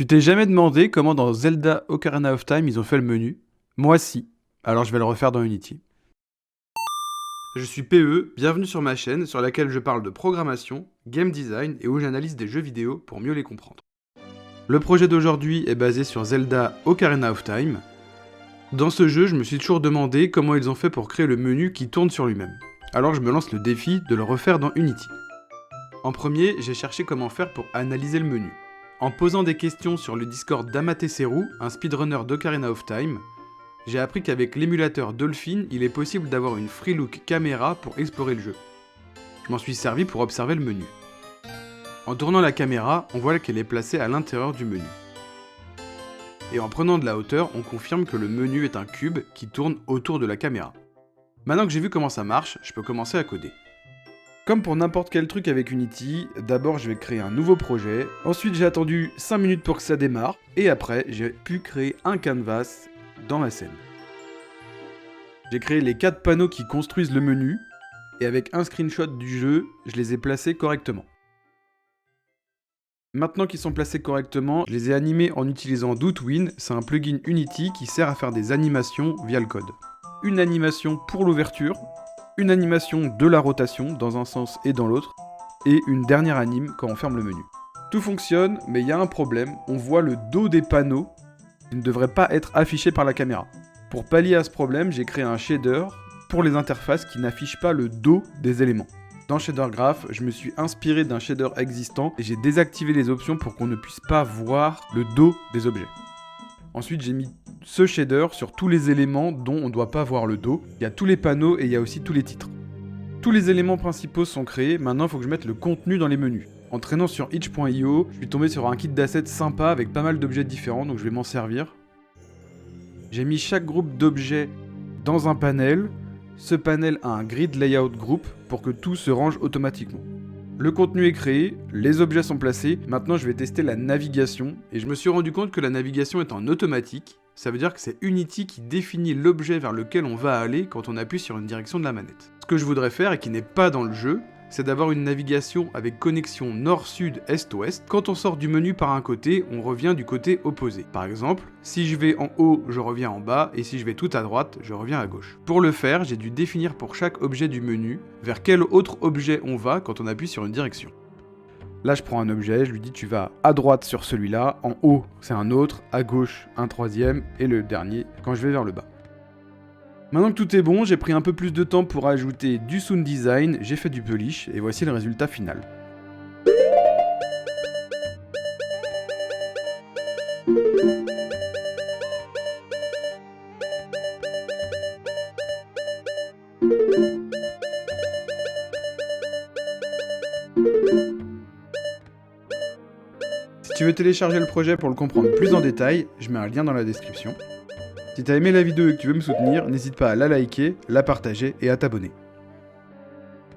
Tu t'es jamais demandé comment dans Zelda Ocarina of Time ils ont fait le menu? Moi si. Alors je vais le refaire dans Unity. Je suis PE, bienvenue sur ma chaîne sur laquelle je parle de programmation, game design et où j'analyse des jeux vidéo pour mieux les comprendre. Le projet d'aujourd'hui est basé sur Zelda Ocarina of Time. Dans ce jeu, je me suis toujours demandé comment ils ont fait pour créer le menu qui tourne sur lui-même. Alors je me lance le défi de le refaire dans Unity. En premier, j'ai cherché comment faire pour analyser le menu. En posant des questions sur le Discord d'Amateseru, un speedrunner d'Ocarina of Time, j'ai appris qu'avec l'émulateur Dolphin, il est possible d'avoir une Freelook caméra pour explorer le jeu. Je m'en suis servi pour observer le menu. En tournant la caméra, on voit qu'elle est placée à l'intérieur du menu. Et en prenant de la hauteur, on confirme que le menu est un cube qui tourne autour de la caméra. Maintenant que j'ai vu comment ça marche, je peux commencer à coder. Comme pour n'importe quel truc avec Unity, d'abord je vais créer un nouveau projet, ensuite j'ai attendu 5 minutes pour que ça démarre, et après j'ai pu créer un canvas dans ma scène. J'ai créé les 4 panneaux qui construisent le menu, et avec un screenshot du jeu, je les ai placés correctement. Maintenant qu'ils sont placés correctement, je les ai animés en utilisant Dootwin, c'est un plugin Unity qui sert à faire des animations via le code. Une animation pour l'ouverture, une animation de la rotation dans un sens et dans l'autre, et une dernière anime quand on ferme le menu. Tout fonctionne, mais il y a un problème, on voit le dos des panneaux qui ne devrait pas être affiché par la caméra. Pour pallier à ce problème, j'ai créé un shader pour les interfaces qui n'affichent pas le dos des éléments. Dans Shader Graph, je me suis inspiré d'un shader existant et j'ai désactivé les options pour qu'on ne puisse pas voir le dos des objets. Ensuite, j'ai mis ce shader sur tous les éléments dont on ne doit pas voir le dos. Il y a tous les panneaux et il y a aussi tous les titres. Tous les éléments principaux sont créés, maintenant il faut que je mette le contenu dans les menus. En traînant sur itch.io, je suis tombé sur un kit d'assets sympa avec pas mal d'objets différents, donc je vais m'en servir. J'ai mis chaque groupe d'objets dans un panel. Ce panel a un grid layout group pour que tout se range automatiquement. Le contenu est créé, les objets sont placés, maintenant je vais tester la navigation, et je me suis rendu compte que la navigation est en automatique, ça veut dire que c'est Unity qui définit l'objet vers lequel on va aller quand on appuie sur une direction de la manette. Ce que je voudrais faire, et qui n'est pas dans le jeu, c'est d'avoir une navigation avec connexion nord-sud, est-ouest. Quand on sort du menu par un côté, on revient du côté opposé. Par exemple, si je vais en haut, je reviens en bas, et si je vais tout à droite, je reviens à gauche. Pour le faire, j'ai dû définir pour chaque objet du menu vers quel autre objet on va quand on appuie sur une direction. Là, je prends un objet, je lui dis tu vas à droite sur celui-là, en haut c'est un autre, à gauche un troisième, et le dernier quand je vais vers le bas. Maintenant que tout est bon, j'ai pris un peu plus de temps pour ajouter du sound design, j'ai fait du polish, et voici le résultat final. Si tu veux télécharger le projet pour le comprendre plus en détail, je mets un lien dans la description. Si t'as aimé la vidéo et que tu veux me soutenir, n'hésite pas à la liker, la partager et à t'abonner.